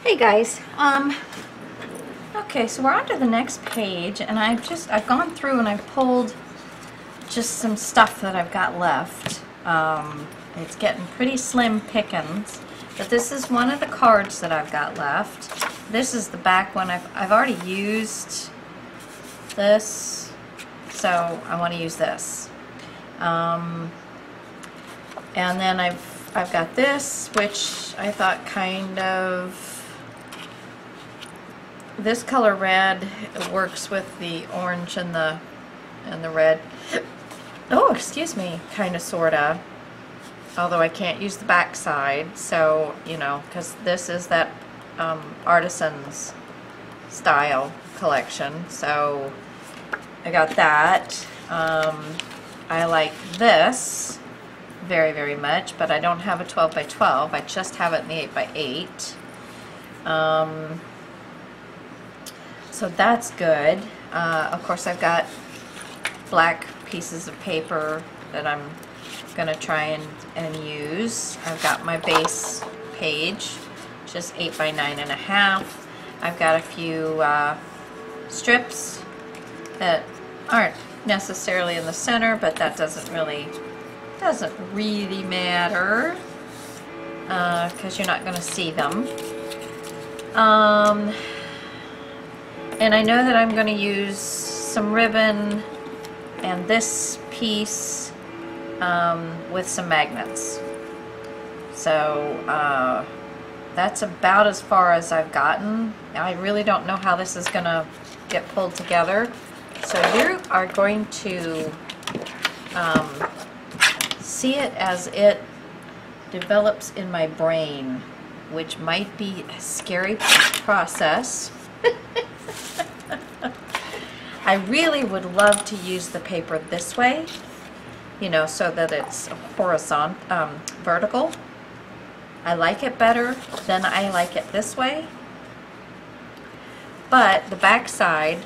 Hey guys, okay, so we're on to the next page, and I've gone through and I've pulled just some stuff that I've got left. It's getting pretty slim pickings, but this is one of the cards that I've got left. This is the back one. I've already used this, so I want to use this. And then I've got this, which I thought kind of, this color red works with the orange and the red. Oh, excuse me, kind of, sorta. Although I can't use the back side, so, you know, because this is that Artisans style collection. So I got that. I like this very, very much, but I don't have a 12 by 12. I just have it in the 8 by 8. So that's good. Of course, I've got black pieces of paper that I'm going to try and use. I've got my base page, just 8 by 9.5. I've got a few strips that aren't necessarily in the center, but that doesn't really matter because you're not going to see them. And I know that I'm going to use some ribbon and this piece with some magnets. So that's about as far as I've gotten. I really don't know how this is going to get pulled together. So you are going to see it as it develops in my brain, which might be a scary process. I really would love to use the paper this way, you know, so that it's horizontal, vertical. I like it better than I like it this way. But the back side,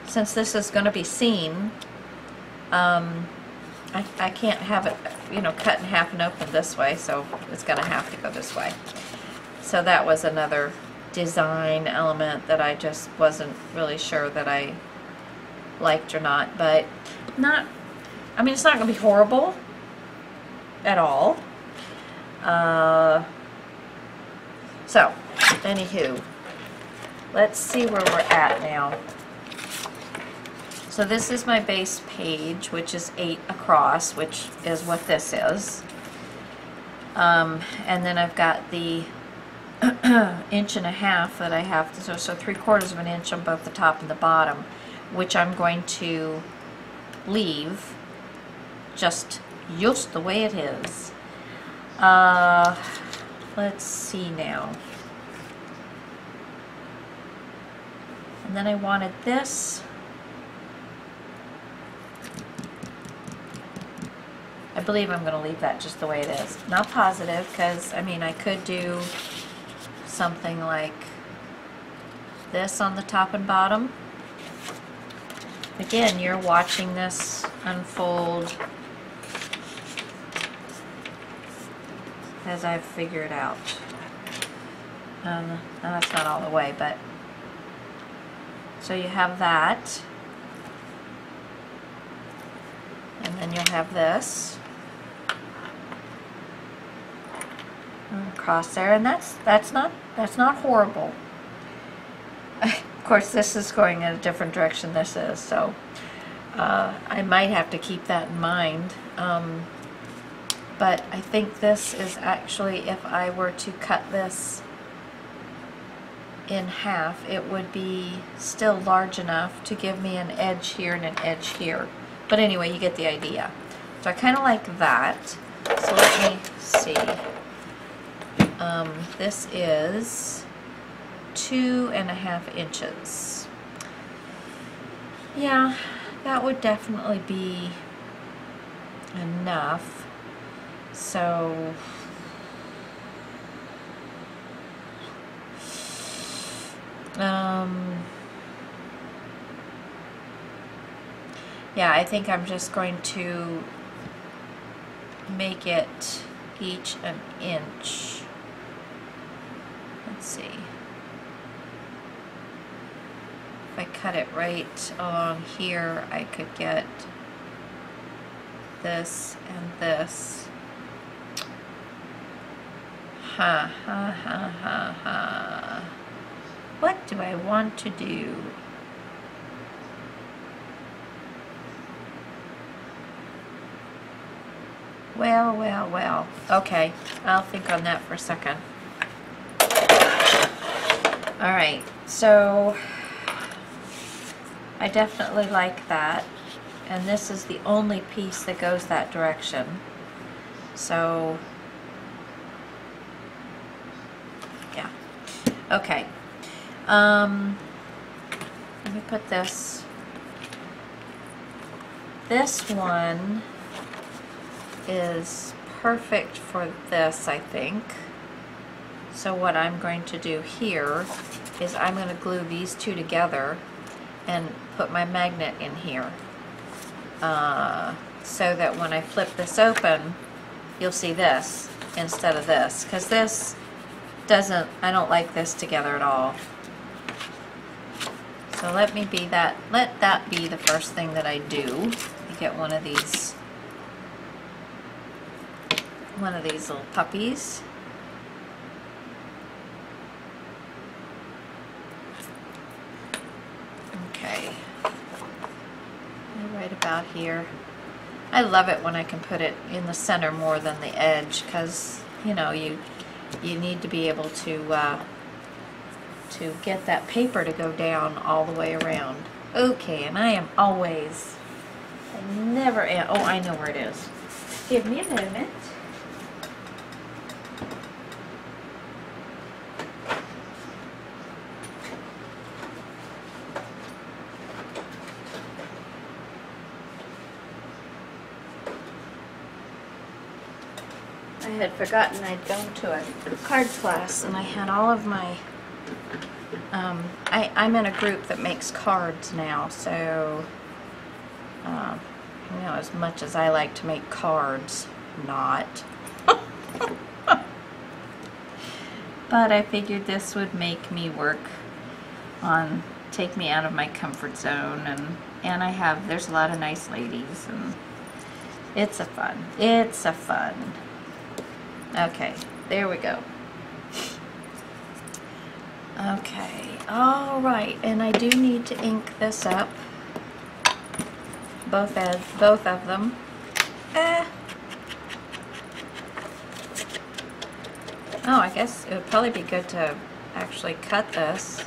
since this is going to be seen, I can't have it, you know, cut in half and open this way, so it's going to have to go this way. So that was another design element that I just wasn't really sure that I liked or not, but not, I mean, it's not going to be horrible at all. So, anywho, let's see where we're at now. So this is my base page, which is 8 across, which is what this is. And then I've got the 1.5 inches that I have to, so 3/4 of an inch on both the top and the bottom, which I'm going to leave just the way it is. Let's see now. And then I wanted this. I believe I'm going to leave that just the way it is. Not positive, because, I mean, I could do something like this on the top and bottom. Again, you're watching this unfold as I figure it out. That's not all the way, but so you have that, and then you'll have this across there, and that's not horrible. Of course, this is going in a different direction. This is, so I might have to keep that in mind. But I think this is actually, if I were to cut this in half, it would be still large enough to give me an edge here and an edge here. But anyway, you get the idea. So I kind of like that. So let me see. This is 2.5 inches. Yeah, that would definitely be enough. So yeah, I think I'm just going to make it each an inch. let's see. If I cut it right along here, I could get this and this. Ha ha ha ha ha. What do I want to do? Well, well, well. Okay, I'll think on that for a second. Alright, so I definitely like that. And this is the only piece that goes that direction. So, yeah. Okay. Let me put this. This one is perfect for this, I think. So what I'm going to do here is I'm going to glue these two together and put my magnet in here. So that when I flip this open, you'll see this instead of this. Because this doesn't, I don't like this together at all. So let that be the first thing that I do. I get one of these little puppies. Okay. Right about here. I love it when I can put it in the center more than the edge, because you know you need to be able to get that paper to go down all the way around. Okay, and I never am. Oh, I know where it is. Give me a moment. I had forgotten I'd gone to a card class, and I had all of my, I'm in a group that makes cards now, so, you know, as much as I like to make cards, not. But I figured this would make me take me out of my comfort zone, and there's a lot of nice ladies, and it's a fun. Okay, there we go. Okay, all right, and I do need to ink this up. Both of them. Oh, I guess it would probably be good to actually cut this.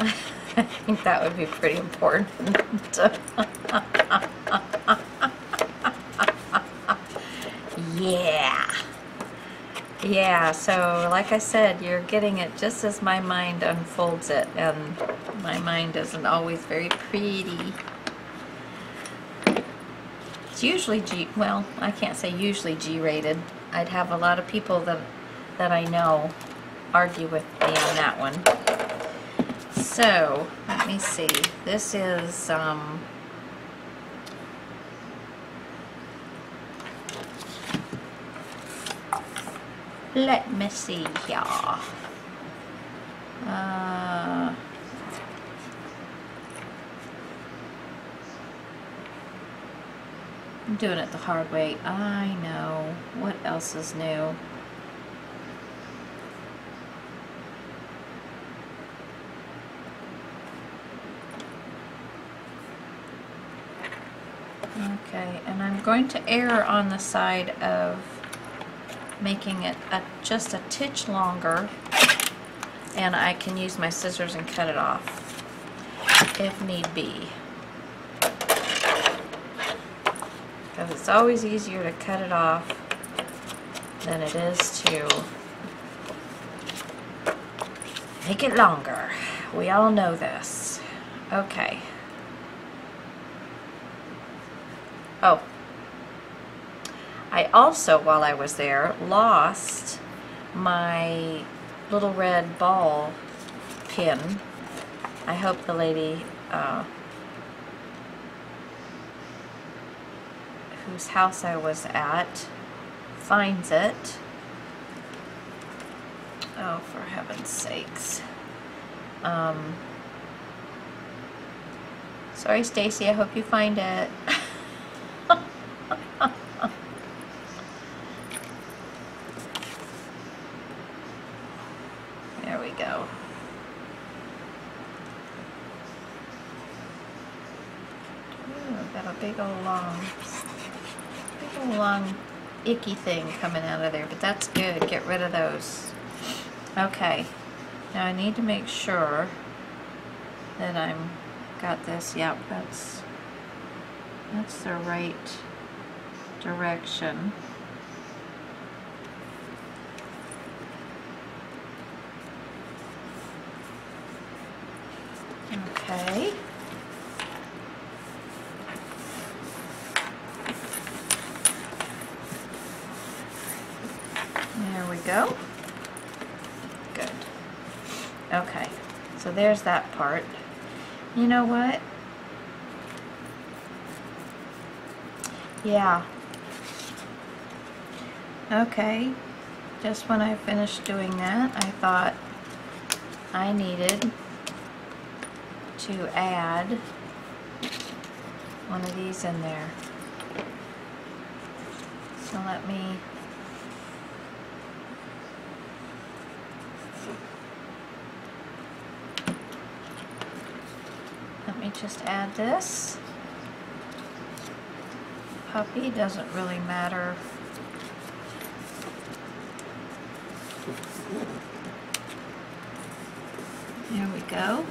I think that would be pretty important. Yeah, so like I said, you're getting it just as my mind unfolds it, and my mind isn't always very pretty. It's usually well, I can't say usually G-rated. I'd have a lot of people that I know argue with me on that one. So, let me see. This is, let me see here. I'm doing it the hard way. I know. What else is new? Okay, and I'm going to err on the side of making it just a titch longer, and I can use my scissors and cut it off if need be, because it's always easier to cut it off than it is to make it longer. We all know this. Okay. Oh, I also, while I was there, lost my little red ball pin. I hope the lady whose house I was at finds it. Oh, for heaven's sakes. Sorry, Stacy, I hope you find it. There we go. Ooh, I've got a big old long icky thing coming out of there, but that's good. Get rid of those. Okay, now I need to make sure that I'm got this. Yep, that's the right direction. Okay. There we go. Good. Okay, so there's that part. You know what? Yeah. Okay. Just when I finished doing that, I thought I needed to add one of these in there. So let me just add this. Puppy doesn't really matter. There we go.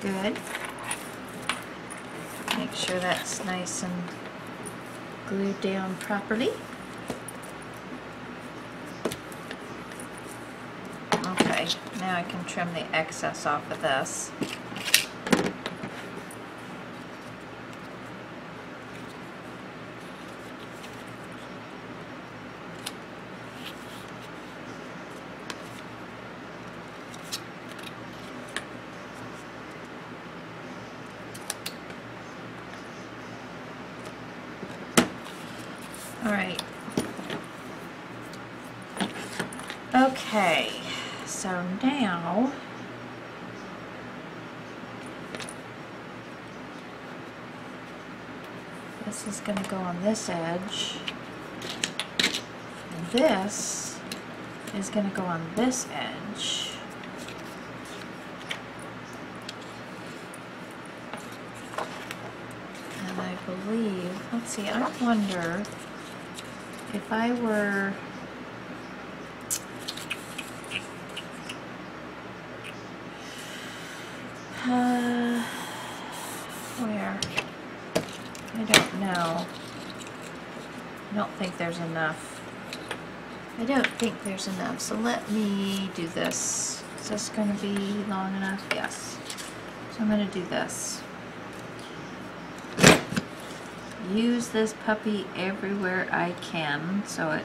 Good. Make sure that's nice and glued down properly. Okay, now I can trim the excess off of this. All right. Okay, so now this is going to go on this edge, and this is going to go on this edge. And I believe, let's see, I wonder if I were where? I don't know. I don't think there's enough. I don't think there's enough. So let me do this. Is this going to be long enough? Yes. So I'm going to do this. Use this puppy everywhere I can so it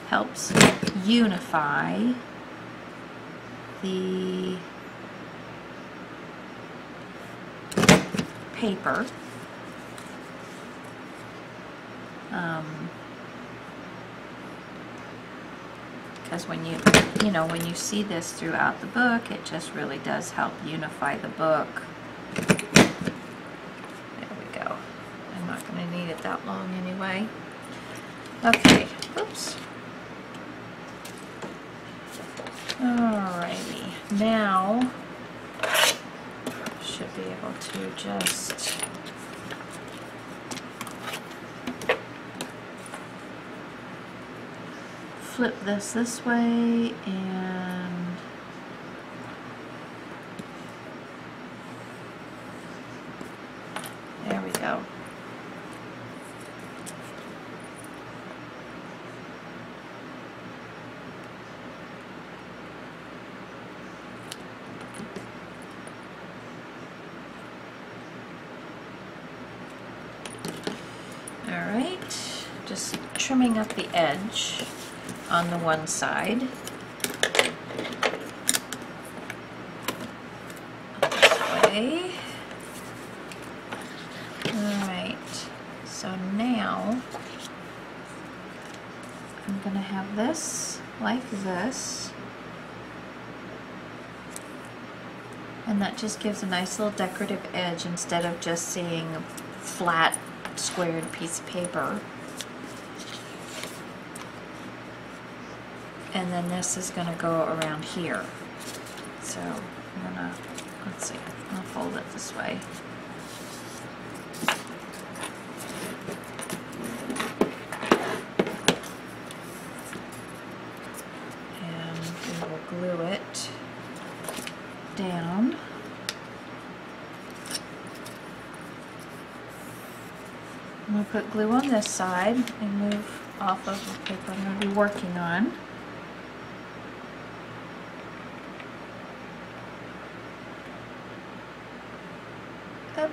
helps unify the paper. Because when you see this throughout the book, it just really does help unify the book. I need it that long anyway. Okay, oops. Alrighty, now should be able to just flip this way and there we go. Alright, just trimming up the edge on the one side. This way. now I'm going to have this like this, and that just gives a nice little decorative edge instead of just seeing a flat squared piece of paper. And then this is going to go around here. So I'm going to, let's see, I'll fold it this way. And we will glue it down. I'm going to put glue on this side and move off of the paper I'm going to be working on. Up.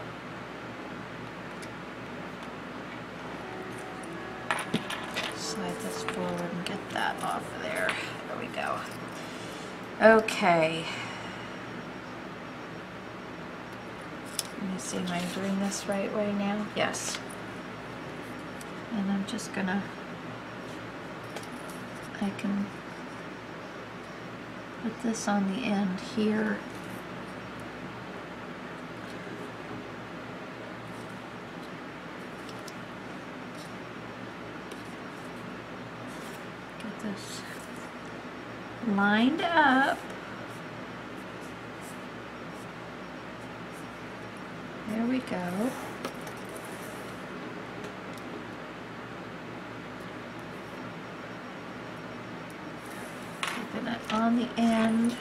Slide this forward and get that off of there. There we go. Okay. Let me see, am I doing this right way now? Yes. And I'm just gonna, I can put this on the end here. Get this lined up. There we go. Keeping it on the end.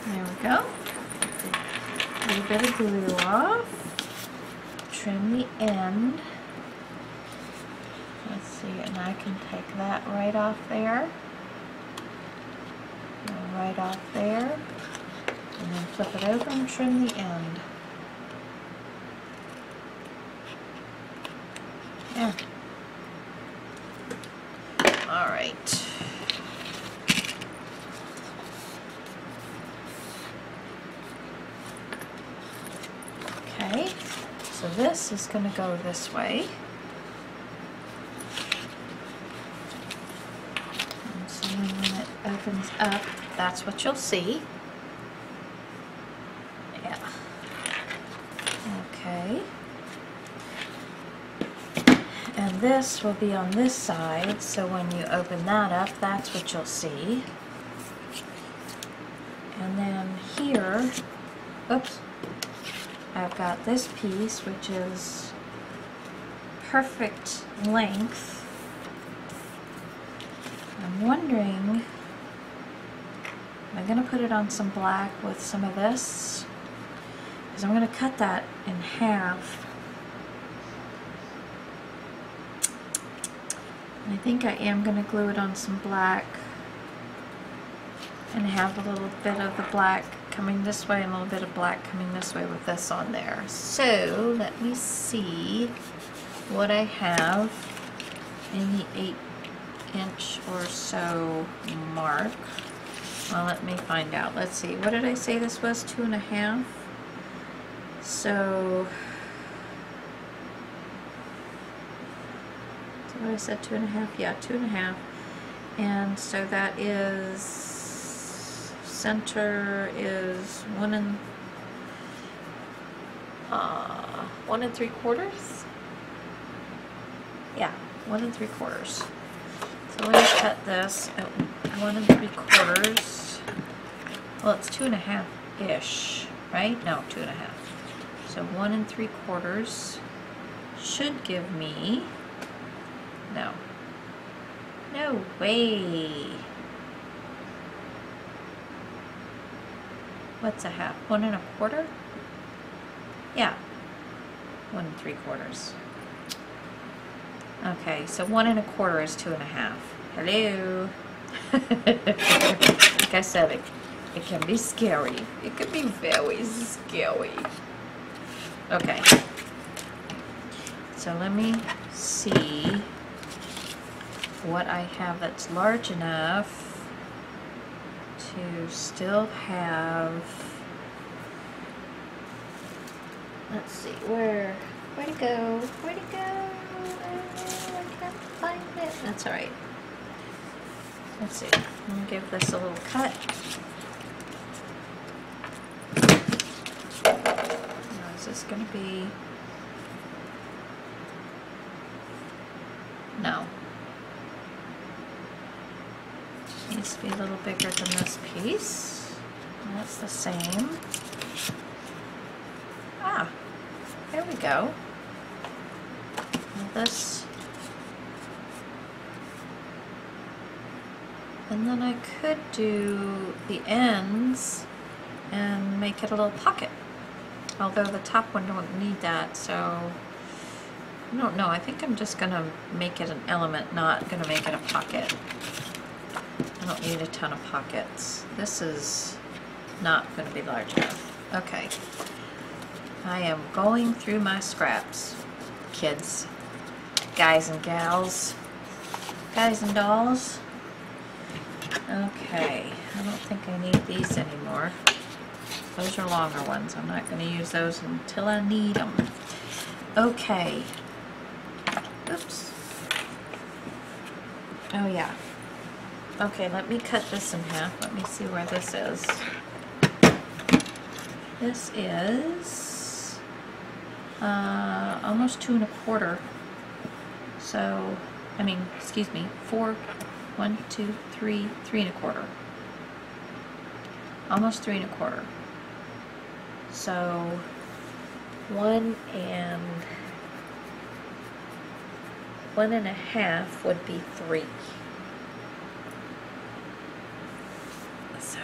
There we go. A little bit of glue off. Trim the end. Let's see, and I can take that right off there. And right off there. And then flip it over and trim the end. Yeah. All right. Okay, so this is going to go this way. And so when it opens up, that's what you'll see. Yeah. Okay. And this will be on this side, so when you open that up, that's what you'll see. And then here, oops. I've got this piece, which is perfect length. I'm wondering, am I going to put it on some black with some of this? Because I'm going to cut that in half. And I think I am going to glue it on some black and have a little bit of the black coming this way and a little bit of black coming this way with this on there. So let me see what I have in the 8-inch or so mark. Well, let me find out. Let's see, what did I say this was? 2.5. So what I said, 2.5? Yeah, 2.5. And so that is, center is 1 3/4. Yeah, 1 3/4. So let me cut this at 1 3/4. Well, it's 2.5-ish, right? No, 2.5. So 1 3/4 should give me, no way. What's a half? 1 1/4? Yeah, 1 3/4. Okay, so 1 1/4 is 2.5. Hello. Like I said, it can be scary. It can be very scary. Okay. So let me see what I have that's large enough to still have, let's see, where'd it go? Where'd it go? I can't find it. That's all right. Let's see, I'm gonna give this a little cut. Now, is this gonna be, no. Needs to be a little bigger than this piece. That's the same. Ah, there we go. Now this, and then I could do the ends and make it a little pocket. Although the top one don't need that, so I don't know. I think I'm just gonna make it an element, not gonna make it a pocket. I don't need a ton of pockets. This is not gonna be large enough. Okay. I am going through my scraps, kids, guys and gals, guys and dolls. Okay, I don't think I need these anymore. Those are longer ones. I'm not going to use those until I need them. Okay. Oops. Oh yeah. Okay, let me cut this in half. Let me see where this is. This is almost 2 1/4. So, I mean, excuse me, 4, 1, 2, 3, 3 1/4. Almost 3 1/4. So 1 1.5 would be 3. So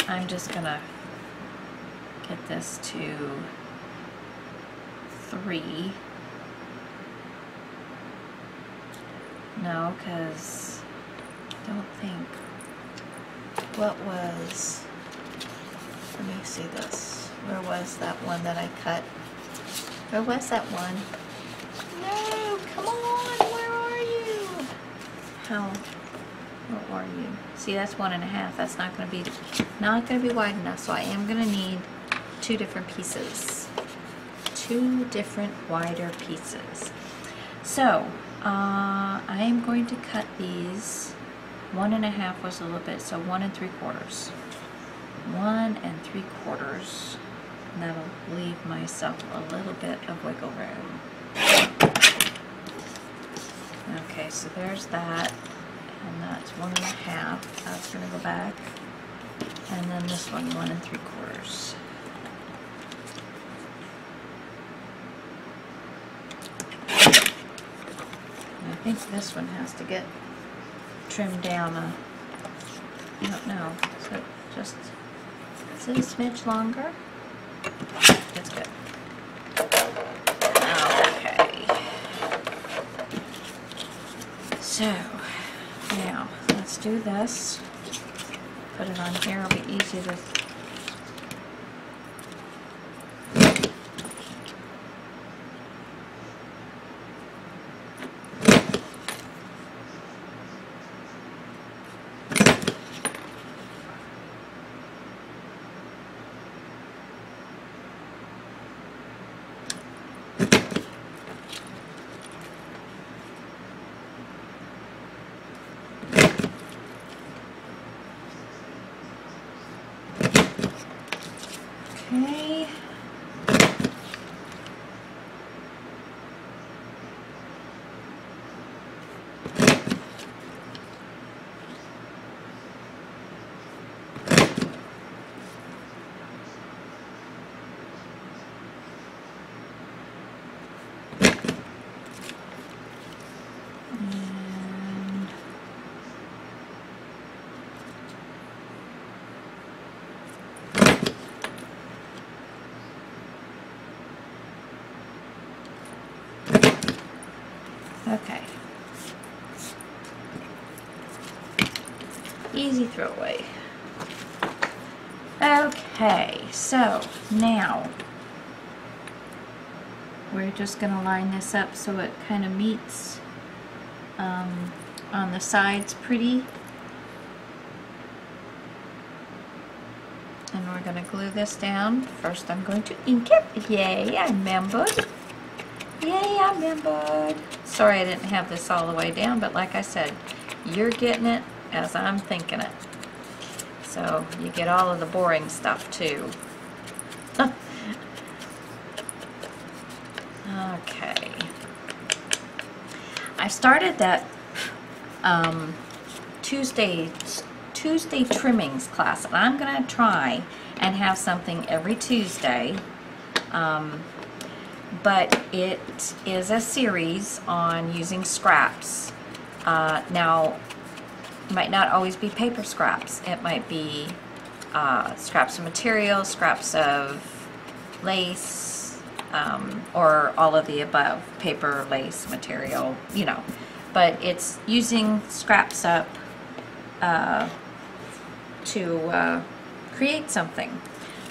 I'm just gonna get this to 3. No, because I don't think, what was, let me see this. Where was that one that I cut? Where was that one? No, come on, where are you? How, where are you? See, that's 1.5. That's not going to be wide enough, so I am going to need 2 different pieces. 2 different wider pieces. So, I am going to cut these. 1.5 was a little bit, so 1 3/4. 1 3/4. And that'll leave myself a little bit of wiggle room. Okay, so there's that. And that's 1.5. That's going to go back. And then this one, 1 3/4. I think this one has to get trimmed down I don't know, so just, is it a smidge longer? That's good. Okay. So, now, let's do this. Put it on here, it'll be easy to... Okay. Okay. Easy throwaway. Okay, so now we're just going to line this up so it kind of meets on the sides pretty. And we're going to glue this down. First I'm going to ink it. Yay, I remembered. Yay, I remembered. Sorry I didn't have this all the way down, but like I said, you're getting it as I'm thinking it. So you get all of the boring stuff too. Okay. I started that Tuesday trimmings class, and I'm going to try and have something every Tuesday. But it is a series on using scraps. Now, it might not always be paper scraps. It might be scraps of material, scraps of lace, or all of the above, paper, lace, material, you know. But it's using scraps up to create something.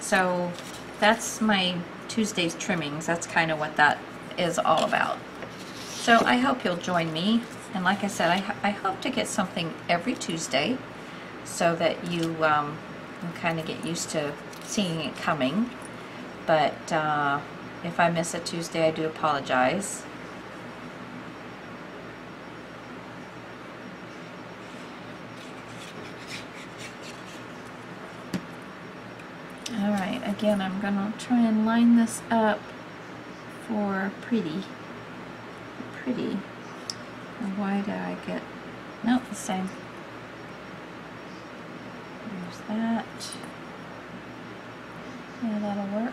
So that's my Tuesday's trimmings. That's kind of what that is all about. So I hope you'll join me. And like I said, I hope to get something every Tuesday so that you kind of get used to seeing it coming. But if I miss a Tuesday, I do apologize. Alright, again, I'm going to try and line this up for pretty. And why did I get... Nope, the same. There's that. Yeah, that'll work.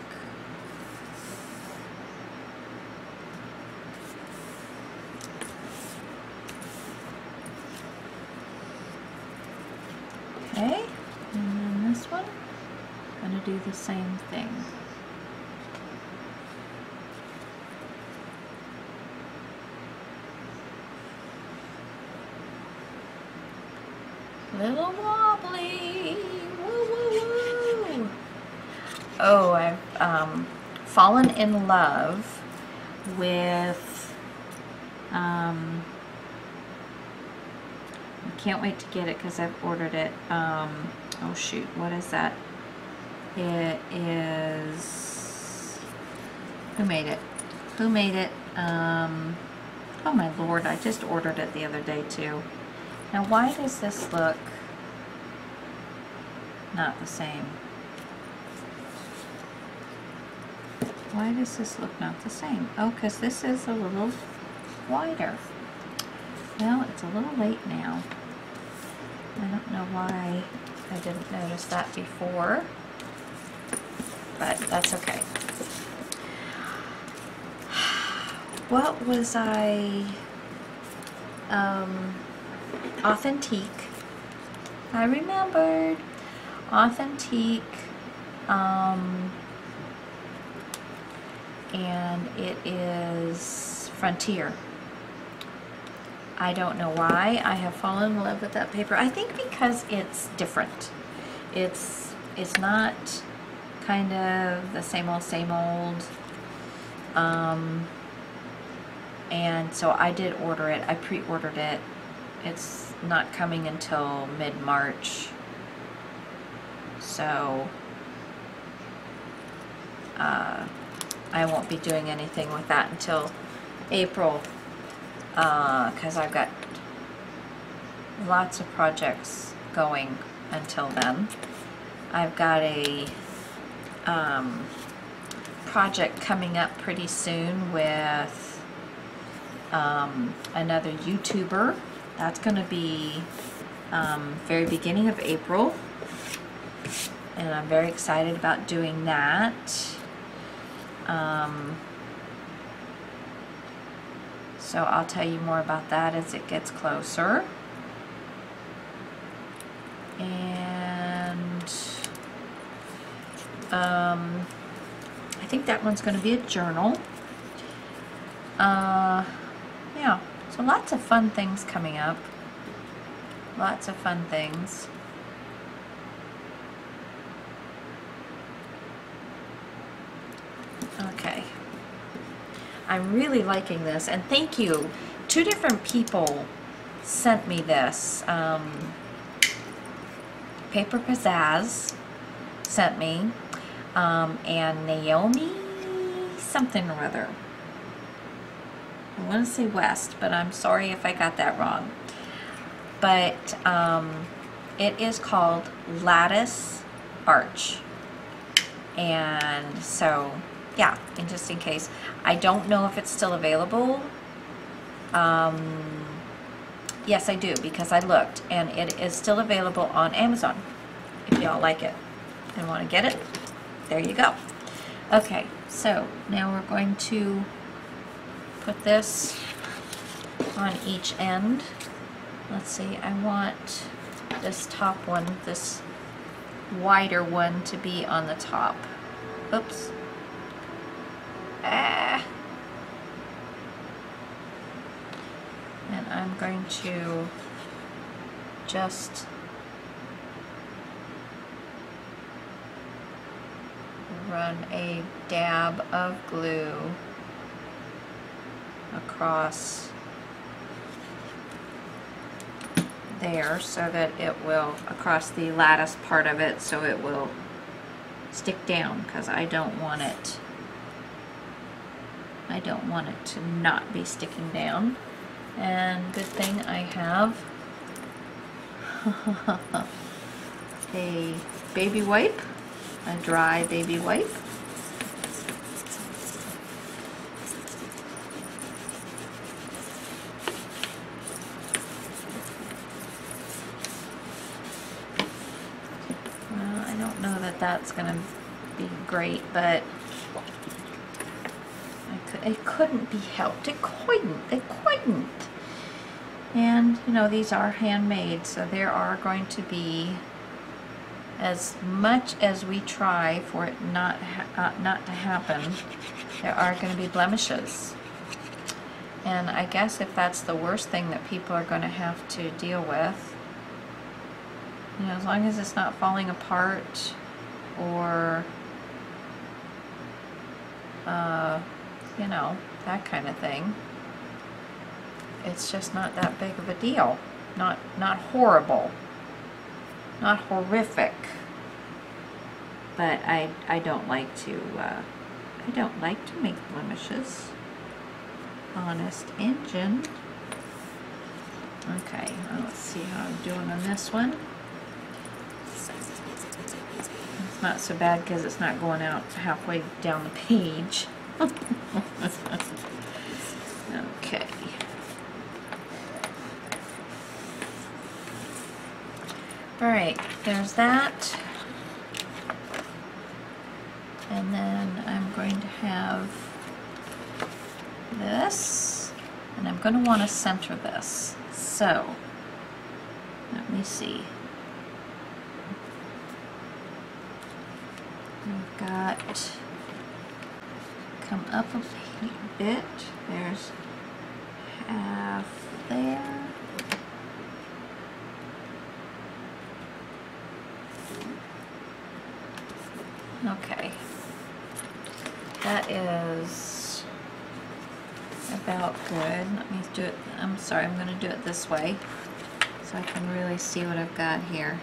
Okay, and then this one. I'm going to do the same thing. Little wobbly. Woo, woo, woo. Oh, I've fallen in love with I can't wait to get it because I've ordered it. Oh shoot, what is that? It is, who made it? Who made it? Oh my lord, I just ordered it the other day too. Now why does this look not the same? Why does this look not the same? Oh, because this is a little wider. Well, it's a little late now. I don't know why I didn't notice that before. But that's okay. What was I? Authentique. I remembered. Authentique. And it is Frontier. I don't know why I have fallen in love with that paper. I think because it's different. It's not kind of the same old. And so I did order it. I pre-ordered it. It's not coming until mid-March. So I won't be doing anything with that until April, because I've got lots of projects going until then. I've got a project coming up pretty soon with another YouTuber. That's going to be very beginning of April, and I'm very excited about doing that. So I'll tell you more about that as it gets closer. And I think that one's going to be a journal. Yeah, so lots of fun things coming up. Lots of fun things. Okay. I'm really liking this, and thank you. 2 different people sent me this. Paper Pizzazz sent me, and Naomi something or other. I want to say West, but I'm sorry if I got that wrong. But it is called Lattice Arch. And so, yeah, and just in case. I don't know if it's still available. Yes, I do, because I looked, and it is still available on Amazon. If y'all like it and want to get it, there you go. Okay, so now we're going to put this on each end. Let's see, I want this top one, this wider one, to be on the top. Oops. And I'm going to just run a dab of glue across there so that it will, across the lattice part of it, so it will stick down, because I don't want it to not be sticking down. And good thing I have a baby wipe, a dry baby wipe. Well, I don't know that that's going to be great, but it couldn't be helped. It couldn't. And, you know, these are handmade, so there are going to be, as much as we try for it not to happen, there are going to be blemishes. And I guess if that's the worst thing that people are going to have to deal with, you know, as long as it's not falling apart or, you know, that kind of thing, it's just not that big of a deal. Not horrible, not horrific. But I don't like to make blemishes. Honest engine. Okay, well, let's see how I'm doing on this one. It's not so bad because it's not going out halfway down the page. Okay. Alright, there's that. And then I'm going to have this, and I'm going to want to center this. So, let me see. I've got, come up a bit, there's half there. Okay, that is about good. Let me do it, I'm sorry, I'm going to do it this way so I can really see what I've got here.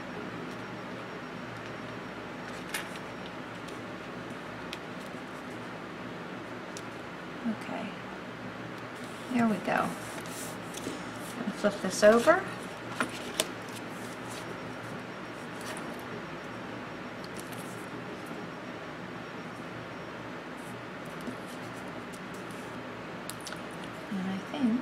Okay, there we go. I'm going to flip this over. And I think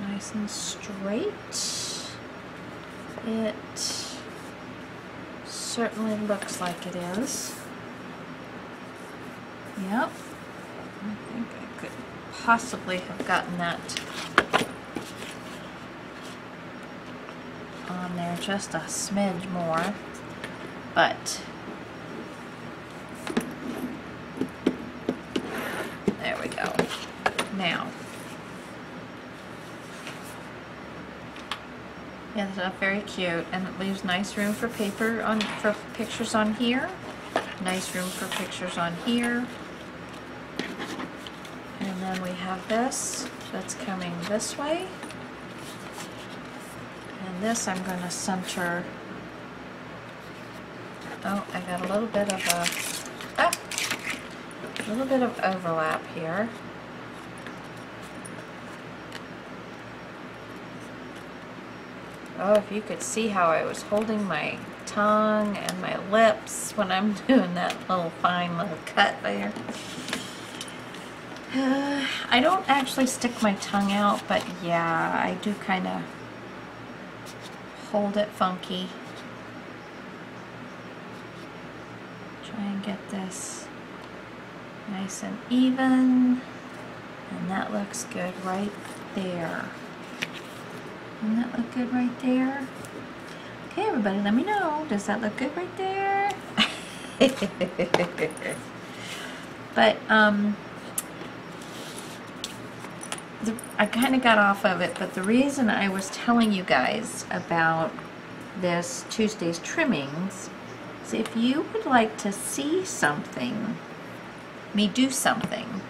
nice and straight. It certainly looks like it is. Yep. I think I could possibly have gotten that on there just a smidge more, but Now, yeah, that's very cute, and it leaves nice room for paper on for pictures on here. Nice room for pictures on here. And then we have this that's coming this way. And this I'm going to center. Oh, I got a little bit of overlap here. Oh, if you could see how I was holding my tongue and my lips when I'm doing that little fine little cut there. I don't actually stick my tongue out, but yeah, I do kind of hold it funky. Try and get this nice and even, and that looks good right there. Doesn't that look good right there? Okay, everybody, let me know. Does that look good right there? But I kind of got off of it, but the reason I was telling you guys about this Tuesday's trimmings is if you would like to see something, me do something,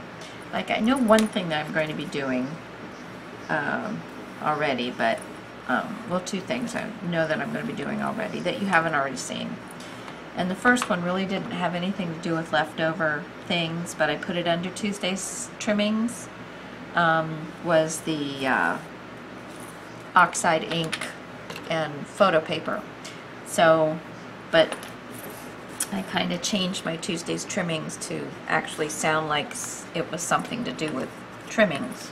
like I know one thing that I'm going to be doing already, but well, two things I know that I'm going to be doing already that you haven't already seen. And the first one really didn't have anything to do with leftover things, but I put it under Tuesday's trimmings. Was the oxide ink and photo paper. So, but I kind of changed my Tuesday's trimmings to actually sound like it was something to do with trimmings.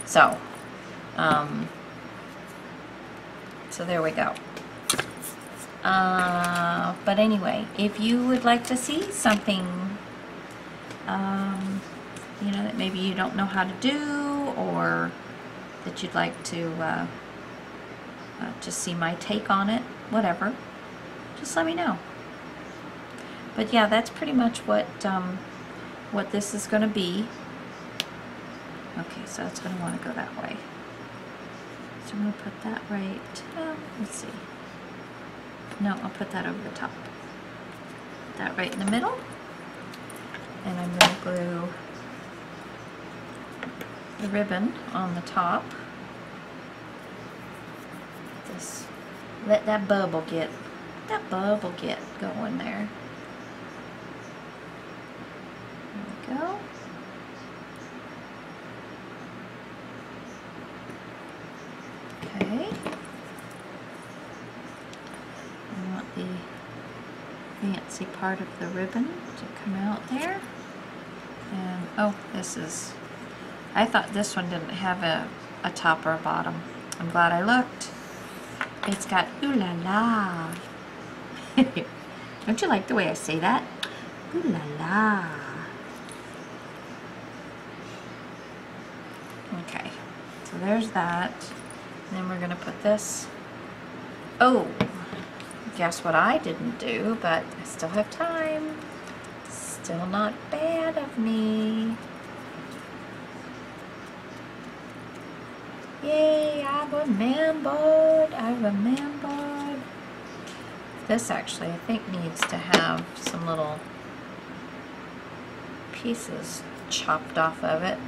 So, so there we go. But anyway, if you would like to see something, you know, that maybe you don't know how to do, or that you'd like to just see my take on it, whatever, just let me know. But yeah, that's pretty much what this is going to be. Okay, so it's going to want to go that way. So I'm going to put that right, let's see. No, I'll put that over the top. Put that right in the middle. And I'm going to glue the ribbon on the top. Just let that bubble get going there. There we go. Okay. I want the fancy part of the ribbon to come out there. And oh, this is, I thought this one didn't have a top or a bottom. I'm glad I looked. It's got ooh la la. Don't you like the way I say that? Ooh la la. Okay, so there's that. And then we're gonna put this. Oh, guess what I didn't do, but I still have time. Still not bad of me. Yay, I remembered. I remembered. This actually, I think, needs to have some little pieces chopped off of it.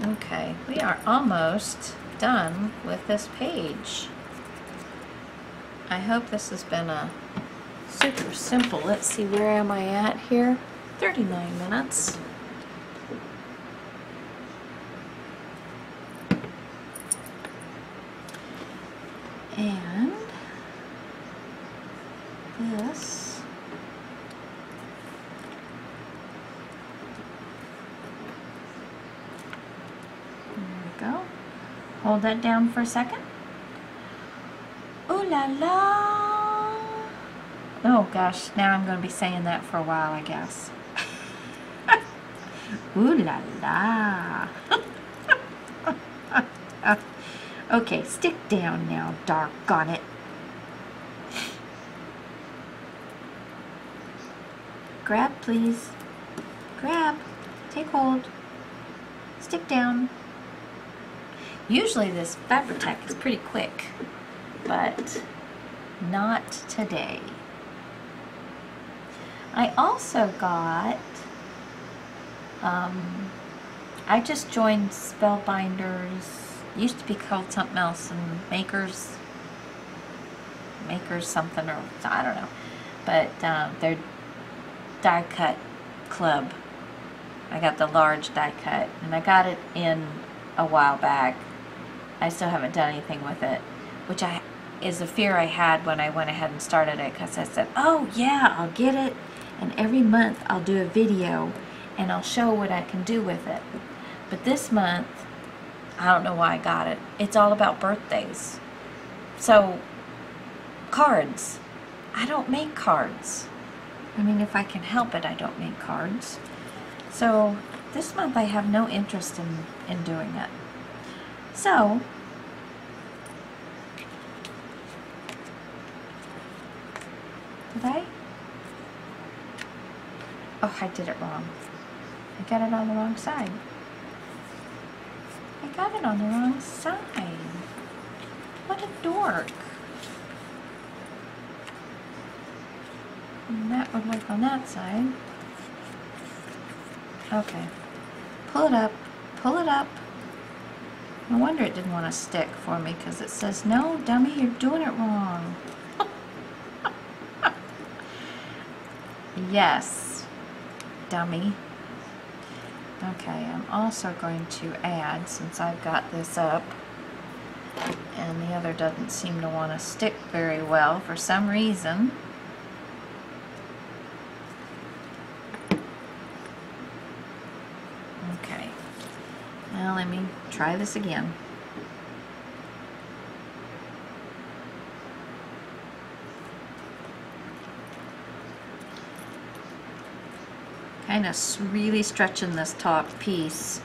Okay, we are almost done with this page. I hope this has been a super simple. Let's see, where am I at here? 39 minutes. And this, there we go. Hold that down for a second. Ooh la la. Oh gosh, now I'm going to be saying that for a while, I guess. Ooh la la. Okay, stick down now, doggone it. Grab, please. Grab. Take hold. Stick down. Usually this Fabri-Tac is pretty quick, but not today. I also got, I just joined Spellbinders, used to be called something else, and Makers something, or I don't know, but their die cut club. I got the large die cut, and I got it in a while back. I still haven't done anything with it, which is a fear I had when I went ahead and started it, because I said, oh yeah, I'll get it, and every month I'll do a video and I'll show what I can do with it. But this month, I don't know why I got it. It's all about birthdays. So, cards. I don't make cards. I mean, if I can help it, I don't make cards. So, this month I have no interest in doing it. So, did I? Oh, I did it wrong. I got it on the wrong side. I got it on the wrong side. What a dork. And that would work on that side. Okay. Pull it up. Pull it up. No wonder it didn't want to stick for me, because it says, no, dummy, you're doing it wrong. Yes, dummy. Okay, I'm also going to add, since I've got this up, and the other doesn't seem to want to stick very well for some reason. Okay, now let me try this again. Kind of really stretching this top piece,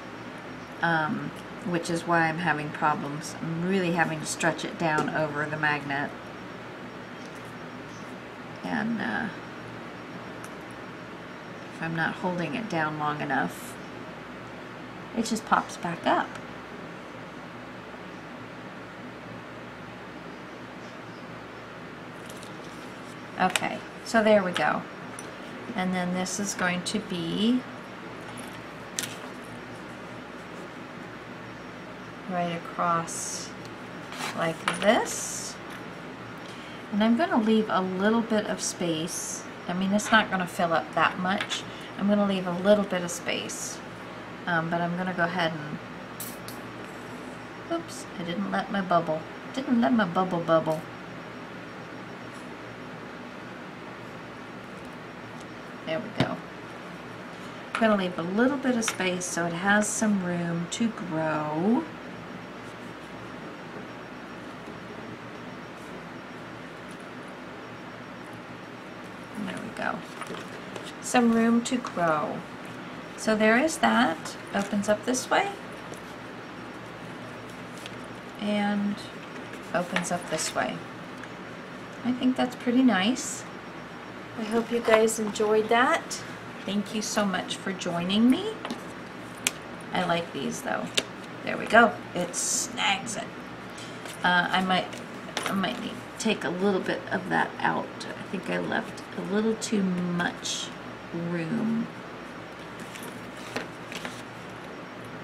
which is why I'm having problems. I'm really having to stretch it down over the magnet, and if I'm not holding it down long enough, it just pops back up. Okay, so there we go. And then this is going to be right across like this. And I'm going to leave a little bit of space. I mean, it's not going to fill up that much. I'm going to leave a little bit of space. But I'm going to go ahead and... Oops, I didn't let my bubble. Didn't let my bubble bubble. There we go. I'm going to leave a little bit of space so it has some room to grow. There we go. Some room to grow. So there is that. Opens up this way. And opens up this way. I think that's pretty nice. I hope you guys enjoyed that. Thank you so much for joining me. I like these though. There we go. It snags it. I might need to take a little bit of that out. I think I left a little too much room.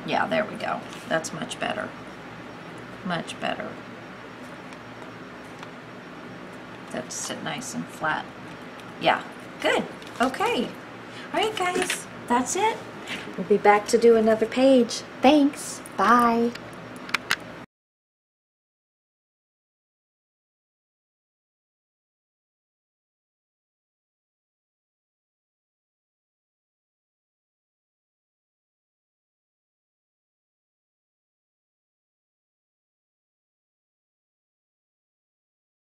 Yeah, there we go. That's much better. Much better. That sit nice and flat. Yeah, good. Okay. All right, guys. That's it. We'll be back to do another page. Thanks. Bye.